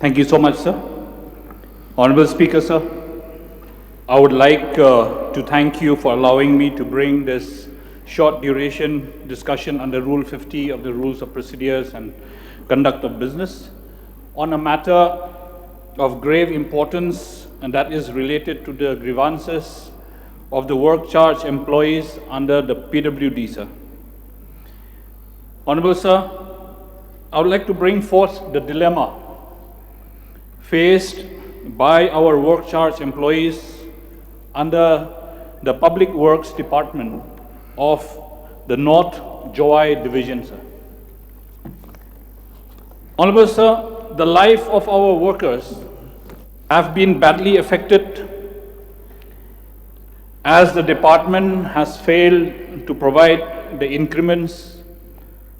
Thank you so much, sir. Honorable Speaker, sir, I would like to thank you for allowing me to bring this short duration discussion under Rule 50 of the Rules of Procedures and Conduct of Business on a matter of grave importance, and that is related to the grievances of the work charge employees under the PWD, sir. Honorable Sir, I would like to bring forth the dilemma faced by our work charge employees under the Public Works Department of the North Jowai Division, sir. Honorable Sir, the life of our workers have been badly affected as the department has failed to provide the increments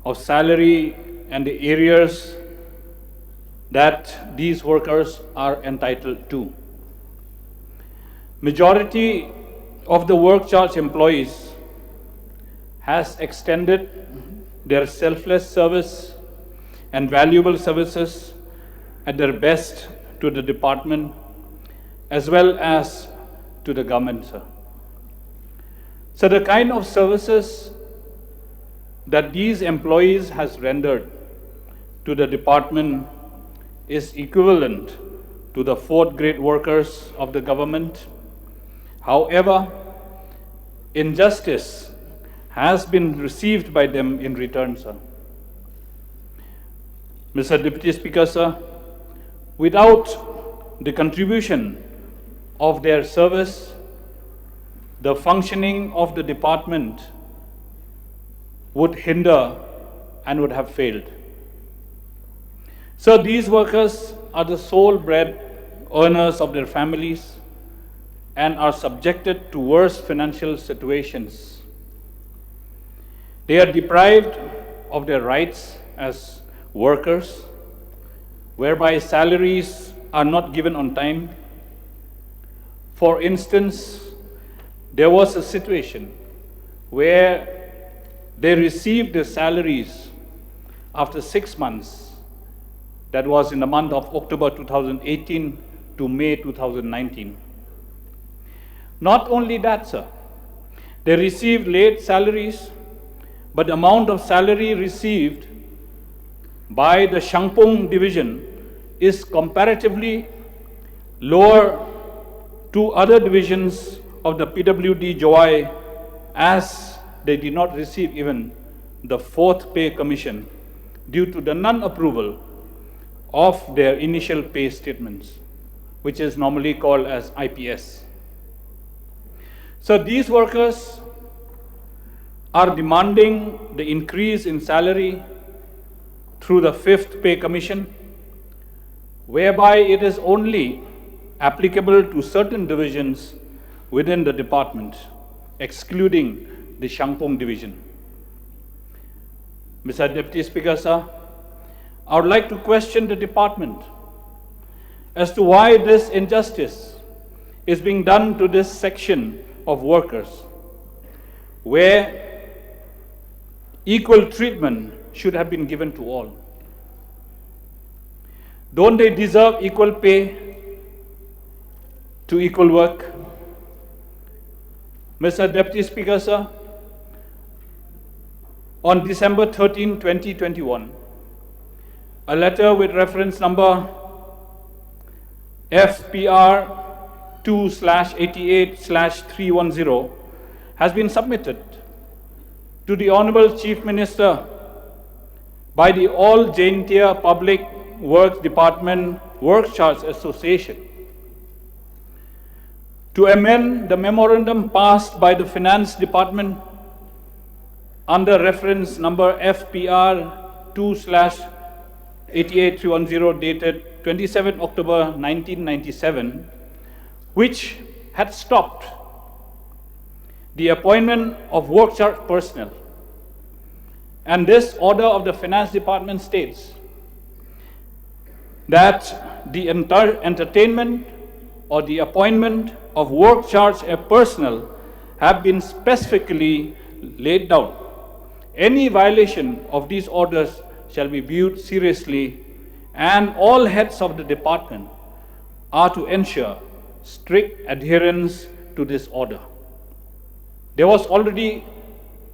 of salary and the areas that these workers are entitled to. Majority of the work charge employees has extended their selfless service and valuable services at their best to the department as well as to the government, sir. So the kind of services that these employees has rendered to the department is equivalent to the fourth grade workers of the government. However, injustice has been received by them in return, sir. Mr. Deputy Speaker, sir, without the contribution of their service, the functioning of the department would hinder and would have failed. So these workers are the sole bread earners of their families and are subjected to worse financial situations. They are deprived of their rights as workers, whereby salaries are not given on time. For instance, there was a situation where they received their salaries after 6 months. That was in the month of October 2018 to May 2019. Not only that, sir, they received late salaries, but the amount of salary received by the Shangpung division is comparatively lower to other divisions of the PWD Jowai, as they did not receive even the fourth pay commission due to the non-approval of their initial pay statements, which is normally called as IPS. So these workers are demanding the increase in salary through the fifth pay commission, whereby it is only applicable to certain divisions within the department, excluding the Shangpung division. Mr. Deputy Speaker, sir, I would like to question the department as to why this injustice is being done to this section of workers, where equal treatment should have been given to all. Don't they deserve equal pay to equal work? Mr. Deputy Speaker, sir, on December 13, 2021, a letter with reference number FPR 2/88/310 has been submitted to the Honorable Chief Minister by the All Jaintia Public Works Department Work Charge Association to amend the memorandum passed by the Finance Department under reference number FPR 2/88/310 dated 27 October 1997, which had stopped the appointment of work charge personnel. And this order of the Finance Department states that the entire entertainment or the appointment of work charge personnel have been specifically laid down. Any violation of these orders shall be viewed seriously and all heads of the department are to ensure strict adherence to this order. There was already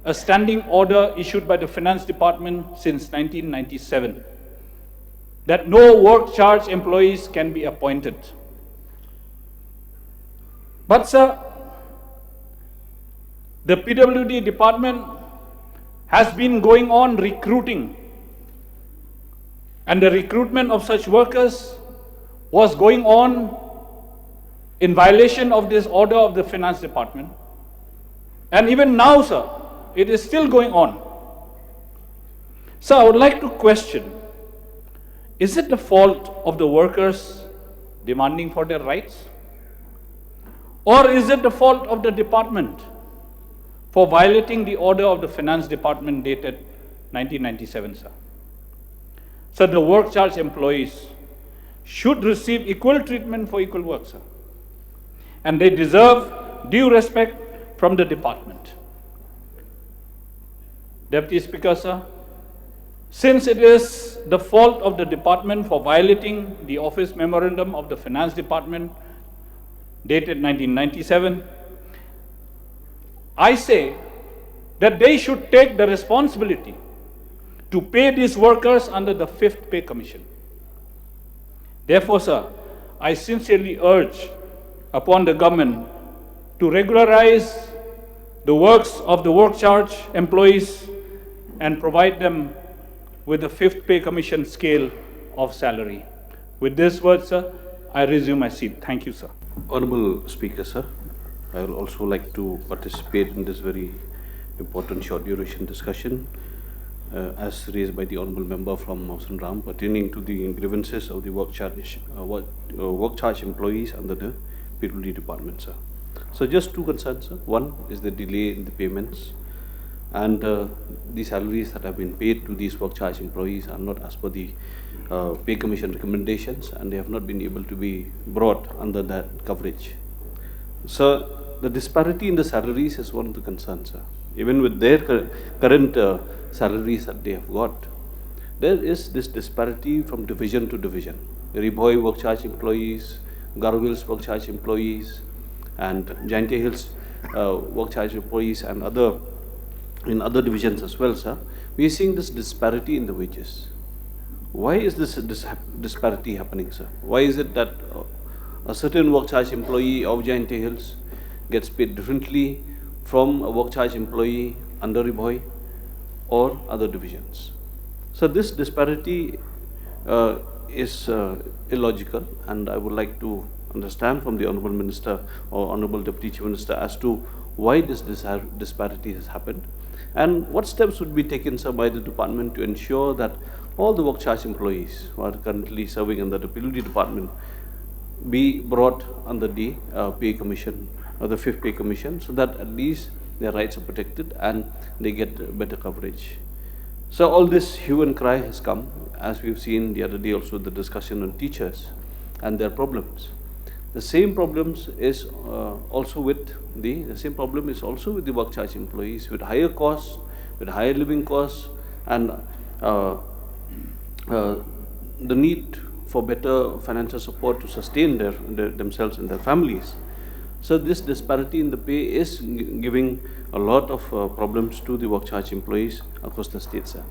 a standing order issued by the Finance Department since 1997 that no work charge employees can be appointed. But sir, the PWD department has been going on recruiting, and the recruitment of such workers was going on in violation of this order of the Finance Department. And even now, sir, it is still going on. So I would like to question, is it the fault of the workers demanding for their rights? Or is it the fault of the department for violating the order of the Finance Department dated 1997, sir? So the work charge employees should receive equal treatment for equal work, sir. And they deserve due respect from the department. Deputy Speaker, sir, since it is the fault of the department for violating the office memorandum of the Finance Department dated 1997, I say that they should take the responsibility to pay these workers under the 5th Pay Commission. Therefore, sir, I sincerely urge upon the government to regularize the works of the work charge employees and provide them with the 5th Pay Commission scale of salary. With this word, sir, I resume my seat. Thank you, sir. Honorable Speaker, sir, I would also like to participate in this very important short duration discussion as raised by the Honorable Member from Mawson Ram pertaining to the grievances of the work charge employees under the PWD department, sir. So just two concerns, sir. One is the delay in the payments, and the salaries that have been paid to these work charge employees are not as per the Pay Commission recommendations, and they have not been able to be brought under that coverage. So the disparity in the salaries is one of the concerns, sir. Even with their current salaries that they have got, there is this disparity from division to division. Riboy work charge employees, Garwil's work charge employees, and Jaintia Hills work charge employees, and in other divisions as well, sir. We are seeing this disparity in the wages. Why is this disparity happening, sir? Why is it that a certain work charge employee of Jaintia Hills gets paid differently from a work charge employee under Riboy or other divisions? So this disparity is illogical, and I would like to understand from the Honourable Minister or Honourable Deputy Chief Minister as to why this disparity has happened, and what steps would be taken, sir, by the department to ensure that all the work charge employees who are currently serving under the PWD department be brought under the Pay Commission or the 5th Pay Commission, so that at least their rights are protected and they get better coverage. So all this hue and cry has come, as we've seen the other day also, the discussion on teachers and their problems. The same problems is also with the work charge employees, with higher costs, with higher living costs, and the need for better financial support to sustain themselves and their families. So this disparity in the pay is giving a lot of problems to the work charge employees across the state, sir.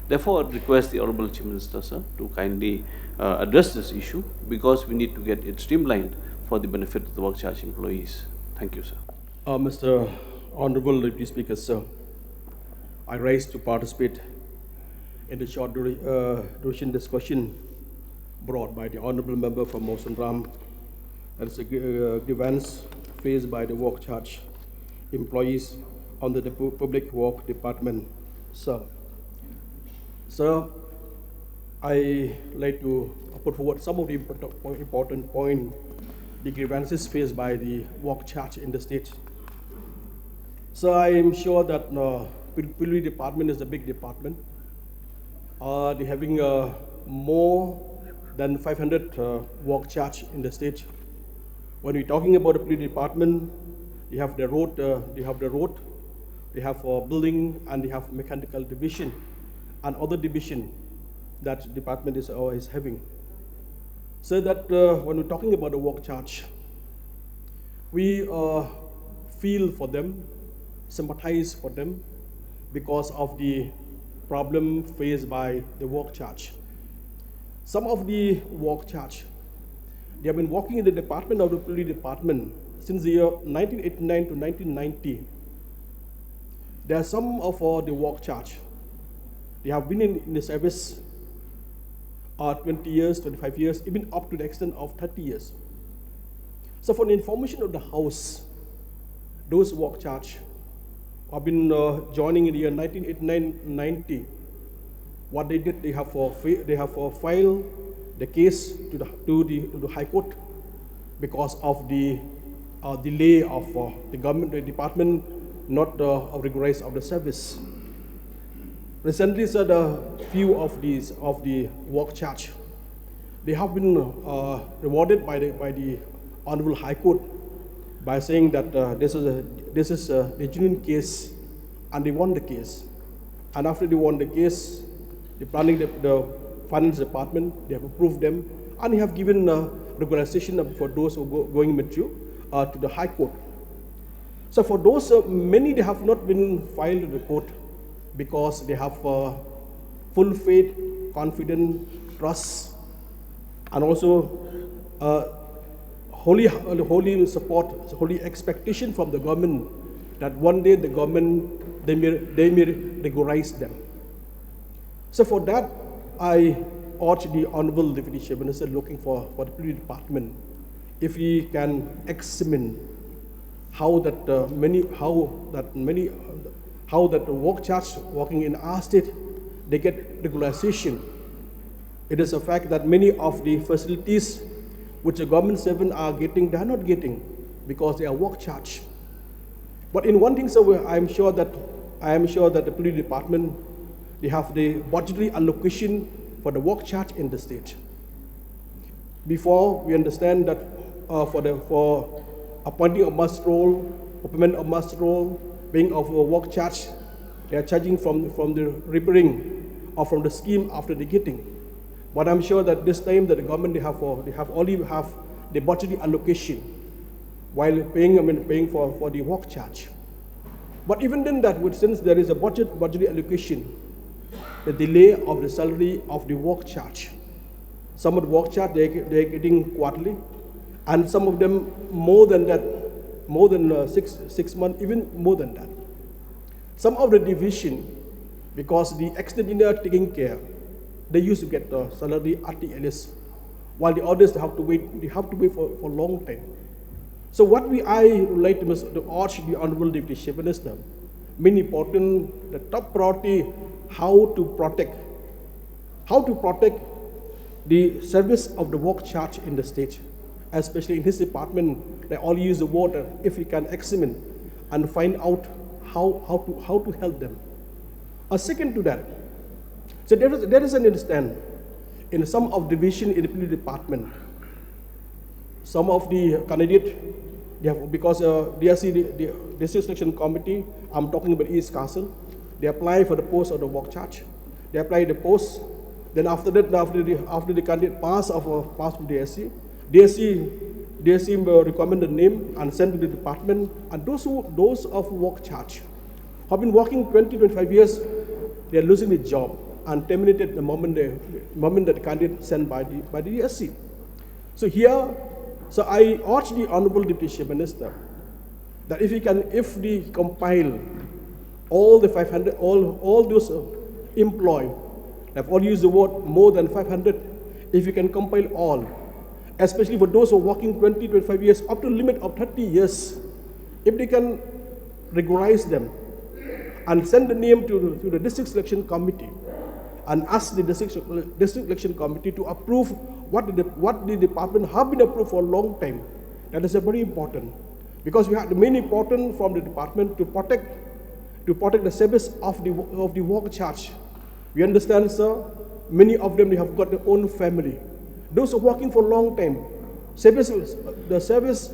Therefore, I request the Honourable Chief Minister, sir, to kindly address this issue, because we need to get it streamlined for the benefit of the work charge employees. Thank you, sir. Mr. Honourable Deputy Speaker, sir, I rise to participate in the short duration discussion brought by the Honourable Member from Mawson Ram. That is a grievance faced by the work charge employees under the Public Work Department, sir. Sir, I like to put forward some of the important points, the grievances faced by the work charge in the state. So I am sure that PWD department is a big department. They're having more than 500 work charge in the state. When we're talking about the PWD department, they have the road, they have building, and they have mechanical division and other division. that department is having. So that when we're talking about the work charge, we feel for them, sympathize for them because of the problem faced by the work charge. Some of the work charge, they have been working in the department of the police department since the year 1989 to 1990. There are some of the work charge. They have been in the service 20 years, 25 years, even up to the extent of 30 years. So for the information of the House, those work charge have been joining in the year 1989-90. What they did, they have filed the case to the High Court because of the delay of the government, the department not regularized of the service. Recently, sir, the few of the work charge, they have been rewarded by the Honorable High Court by saying that this is a genuine case, and they won the case. And after they won the case, the finance department, they have approved them, and they have given regularization for those who are going mature to the High Court. So for those, many they have not been filed in the court because they have full faith, confidence, trust, and also holy support, holy expectation from the government that one day the government, they may regularize them. So for that, I urge the Honorable Deputy Chief Minister looking for the police department, if he can examine how that the work charge working in our state, they get regularization. It is a fact that many of the facilities which the government servants are getting, they are not getting because they are work charge. But in one thing, sir, I am sure that the police department, they have the budgetary allocation for the work charge in the state. Before we understand that for appointing a master role, appointment of master role, being of a work charge, they are charging from the repairing or from the scheme after the getting. But I'm sure that this time that the government only have the budgetary allocation while paying for the work charge. But even then that, since there is a budgetary allocation, the delay of the salary of the work charge. Some of the work charge they're getting quarterly, and some of them more than that, more than 6 months, even more than that. Some of the division, because the ex-engineer taking care, they used to get the salary at the earliest, while the others have to wait for a long time. So what I would like to urge the Honorable Deputy Chief Minister, main important, the top priority, how to protect the service of the work charge in the state, especially in his department. They all use the word, if we can examine and find out how to help them. A second to that, so there is an understand in some of division in the police department. Some of the candidates, because DRC, the District Selection Committee, I'm talking about East Castle, they apply for the post of the work charge. They apply the post. Then after that, after the candidate pass to DSC recommend the name and send to the department. And those of work charge have been working 20-25 years. They are losing the job and terminated the moment that the candidate sent by the DSC. So I urge the Honorable Deputy Chief Minister that if they compile all the 500, all those employed, I've all used the word more than 500, if you can compile all, especially for those who are working 20-25 years, up to a limit of 30 years, if they can regularize them and send the name to the District Selection Committee and ask the District Selection Committee to approve what the department have been approved for a long time. That is very important, because we have the main important from the department to protect the service of the work charge. We understand, sir, many of them, they have got their own family. Those who are working for a long time, the service,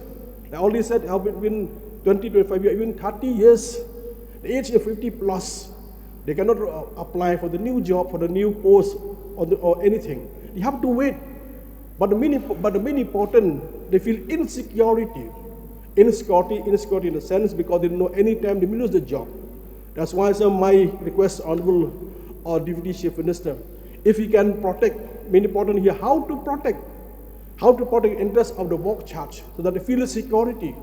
I already said, have been 20-25 years, even 30 years, the age of 50 plus, they cannot apply for the new job, for the new post or anything. You have to wait. But the main important, they feel insecurity in the sense because they don't know any time they may lose the job. That's why, sir, my request, Honorable Deputy Chief Minister, if he can protect, main important here, how to protect interest of the work charge so that they feel the security.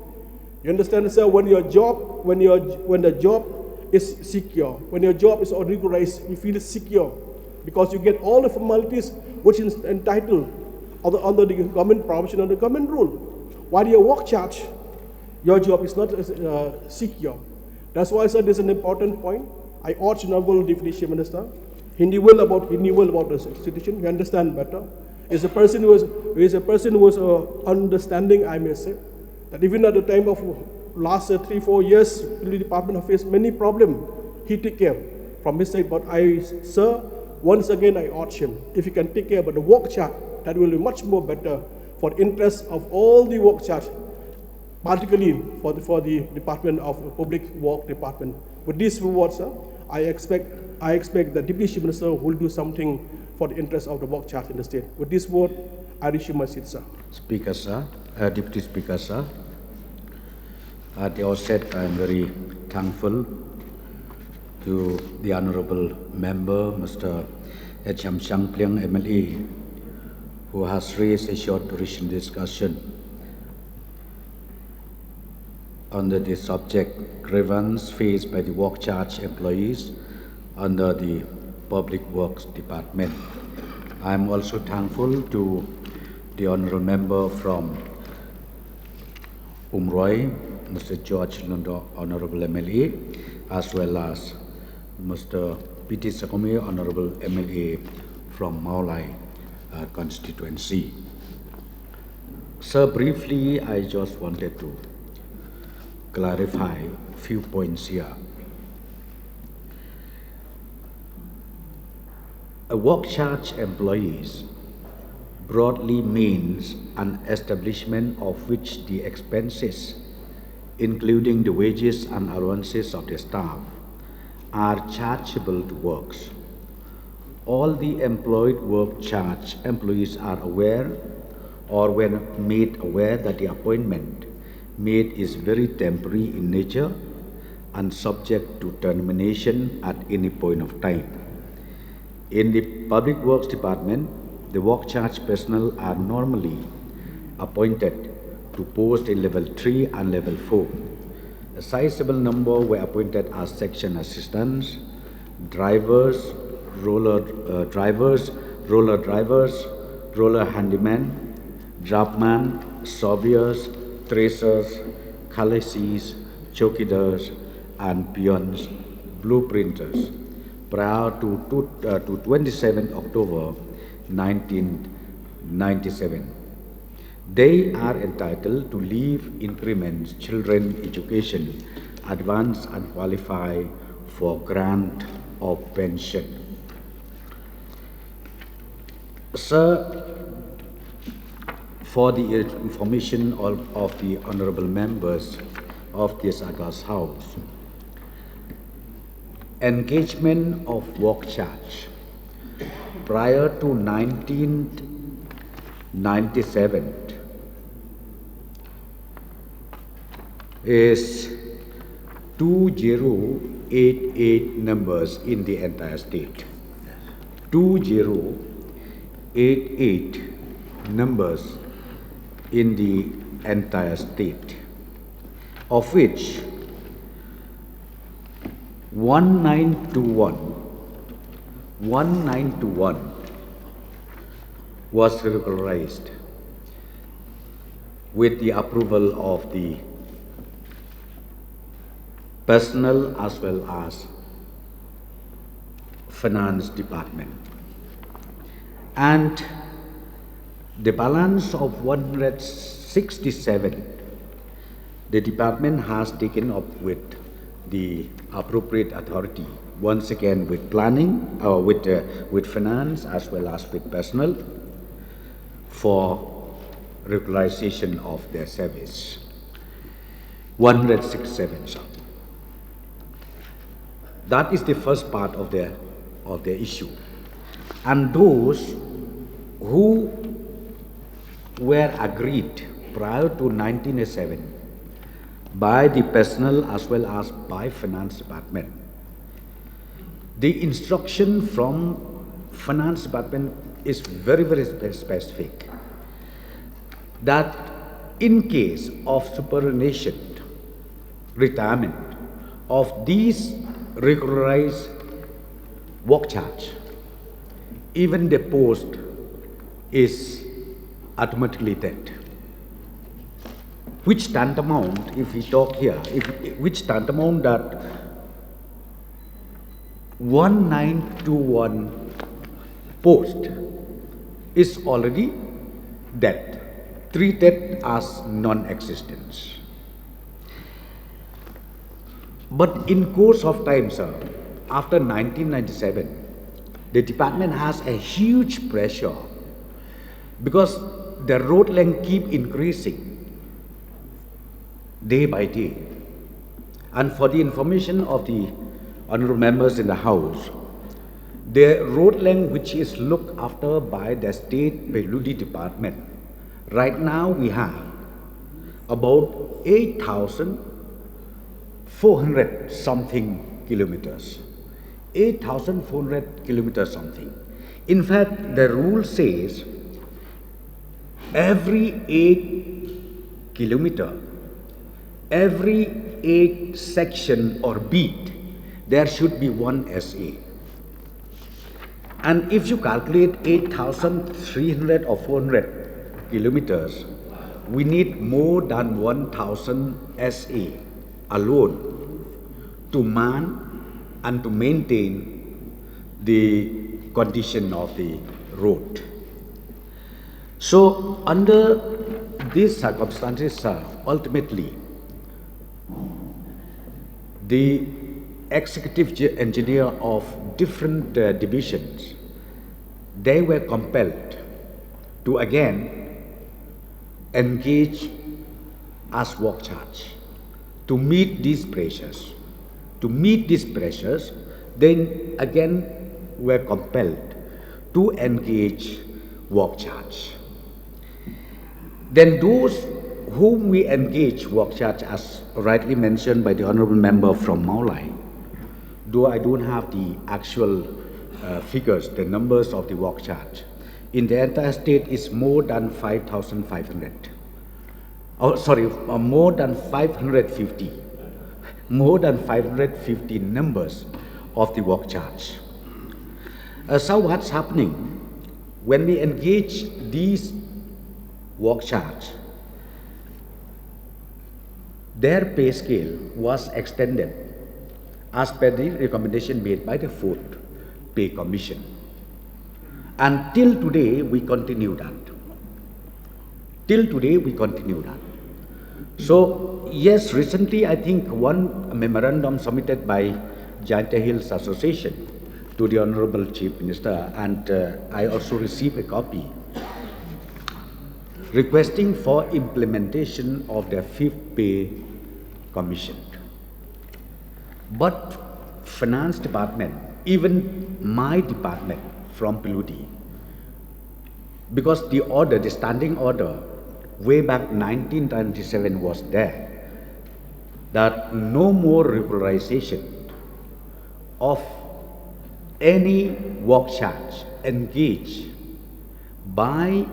You understand, sir? When the job is secure, when your job is regularized, you feel secure because you get all the formalities which is entitled under the government provision and the government rule. While your work charge, your job is not secure. That's why, sir, this is an important point. I urge Honorable Deputy Chief Minister, he knew well about the situation. He understand better. Is a person who was understanding, I may say, that even at the time of last 3-4 years, the department have faced many problems. He took care from his side. But sir, once again, I urge him, if he can take care of the work charge, that will be much more better for the interest of all the work charge, particularly for the Department of Public Work Department. With these words, sir, I expect the Deputy Chief Minister will do something for the interest of the work charge in the state. With this word, I resume my seat, sir. Speaker, sir, Deputy Speaker, sir. At the outset, I am very thankful to the Honourable Member, Mr. H.M. Changpliang, MLA, who has raised a short duration discussion under the subject grievance faced by the work charge employees under the Public Works Department. I am also thankful to the Honourable Member from Umroi, Mr. George Lundo, Honourable MLA, as well as Mr. P.T. Sakome, Honourable MLA from Meghalaya constituency. Sir, briefly, I just wanted to clarify a few points here. A work charge employees broadly means an establishment of which the expenses, including the wages and allowances of the staff, are chargeable to works. All the employed work charge employees are aware or when made aware that the appointment made is very temporary in nature and subject to termination at any point of time. In the Public Works Department, the work charge personnel are normally appointed to post in level 3 and level 4. A sizable number were appointed as section assistants, drivers, roller drivers, roller handymen, draftman, surveyors, tracers, khalesis, chokidars, and peons, blueprinters prior to 27 October 1997. They are entitled to leave increments, children education, advance and qualify for grant of pension. Sir, for the information of the honorable members of this August House, engagement of work charge prior to 1997 is 2088 numbers in the entire state. 2088 numbers in the entire state, of which 1921 was regularized with the approval of the personnel as well as finance department, and the balance of 167 the department has taken up with the appropriate authority, once again with planning, with finance as well as with personnel for regularization of their service. 167, sir. That is the first part of the issue. and those who were agreed prior to 1987 by the personnel as well as by finance department. The instruction from finance department is very, very specific that in case of superannuation, retirement of these regularized work charge, even the post is automatically dead. Which tantamount, if we talk here, which tantamount that 1921 post is already dead, treated as non-existent. But in course of time, sir, after 1997, the department has a huge pressure because the road length keep increasing day by day. And for the information of the honorable members in the House, the road length which is looked after by the State PWD Department, right now we have about 8,400 something kilometers. 8,400 kilometers something. In fact, the rule says every 8 kilometer, every 8 section or beat, there should be one SA. And if you calculate 8,300 or 400 kilometers, we need more than 1,000 SA alone to man and to maintain the condition of the road. So under these circumstances, ultimately, the executive engineer of different divisions, they were compelled to again engage as work charge to meet these pressures. To meet these pressures, then again were compelled to engage work charge. Then those whom we engage work charge, as rightly mentioned by the honorable member from Meghalaya, though I don't have the actual figures, the numbers of the work charge, in the entire state is more than 5,500. Oh, sorry, more than 550. More than 550 numbers of the work charge. So what's happening when we engage these work charge? Their pay scale was extended as per the recommendation made by the 4th Pay Commission. And till today, we continue that. Till today, we continue that. So, yes, recently I think one memorandum submitted by Giant Hills Association to the Honorable Chief Minister, and I also received a copy, requesting for implementation of the 5th Pay Commission. But Finance Department, even my department from PWD, because the order, the standing order, way back 1997 was there, that no more regularization of any work charge engaged by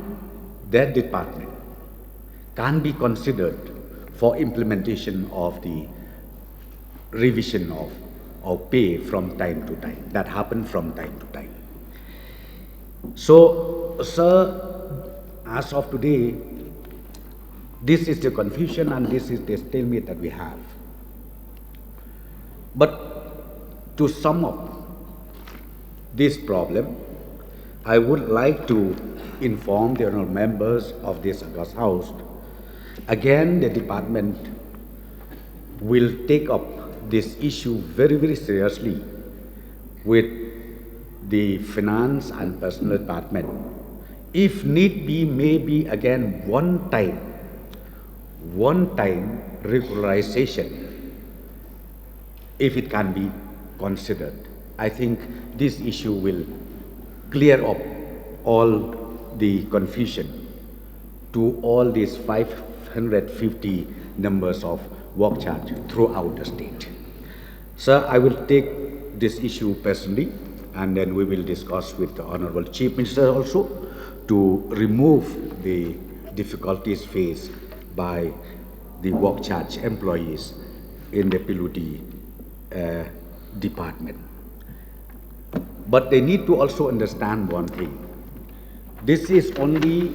that department can be considered for implementation of the revision of pay from time to time. That happened from time to time. So, sir, as of today, this is the confusion and this is the stalemate that we have. But to sum up this problem, I would like to inform the honorable members of this August House. Again, the department will take up this issue very, very seriously with the finance and personnel department. If need be, maybe again one time regularization, if it can be considered. I think this issue will clear up all the confusion to all these 550 numbers of work charge throughout the state. Sir, I will take this issue personally, and then we will discuss with the Honorable Chief Minister also to remove the difficulties faced by the work charge employees in the PWD department. But they need to also understand one thing. This is only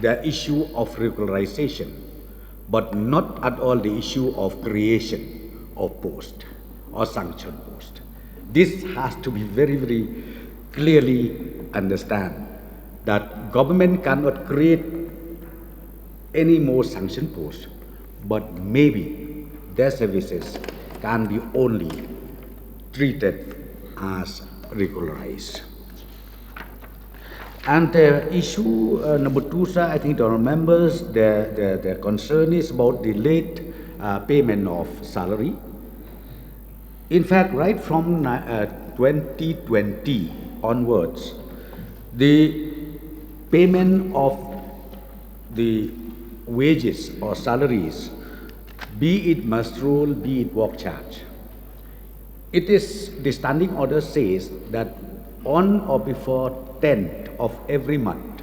the issue of regularization, but not at all the issue of creation of post or sanction post. This has to be very, very clearly understand that government cannot create any more sanction posts, but maybe their services can be only treated as regularized. And issue number 2, sir, I think the honourable members, their concern is about the late payment of salary. In fact, right from 2020 onwards, the payment of the wages or salaries, be it menstrual, be it work charge, it is, the standing order says that on or before 10th of every month,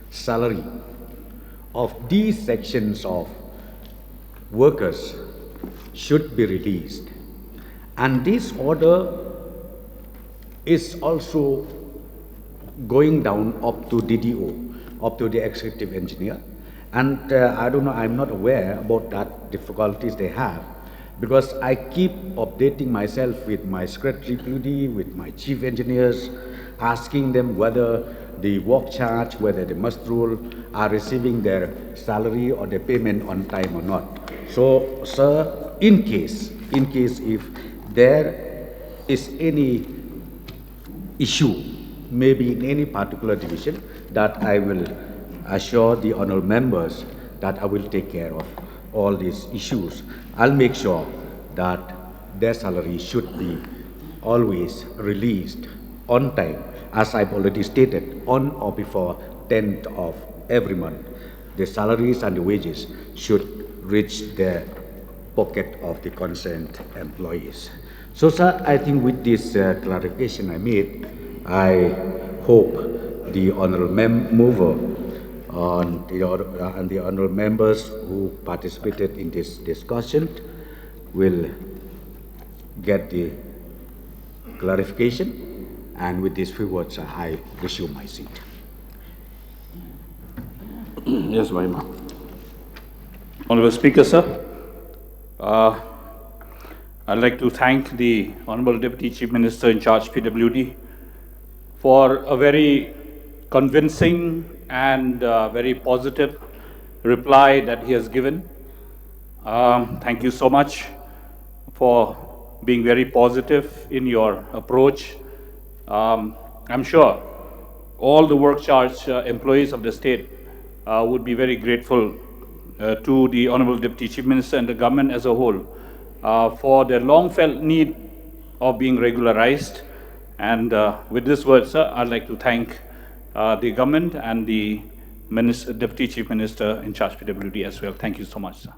salary of these sections of workers should be released. And this order is also going down up to DDO, up to the executive engineer. And I don't know, I'm not aware about that difficulties they have, because I keep updating myself with my secretary PWD, with my chief engineers, asking them whether the work charge, whether the menstrual are receiving their salary or their payment on time or not. So, sir, in case if there is any issue, maybe in any particular division, that I will assure the honourable members that I will take care of all these issues. I'll make sure that their salary should be always released on time, as I've already stated, on or before 10th of every month. The salaries and the wages should reach the pocket of the concerned employees. So, sir, I think with this clarification I made, I hope the honourable mover and the honourable members who participated in this discussion will get the clarification. And with these few words, I resume my seat. Yes, Mahima. Honourable Speaker, sir, I'd like to thank the Honourable Deputy Chief Minister in charge PWD for a very convincing and very positive reply that he has given. Thank you so much for being very positive in your approach. I'm sure all the work charge employees of the state would be very grateful to the Honourable Deputy Chief Minister and the government as a whole for their long-felt need of being regularized. And with this word, sir, I'd like to thank the government and the Deputy Chief Minister in charge PWD as well. Thank you so much, sir.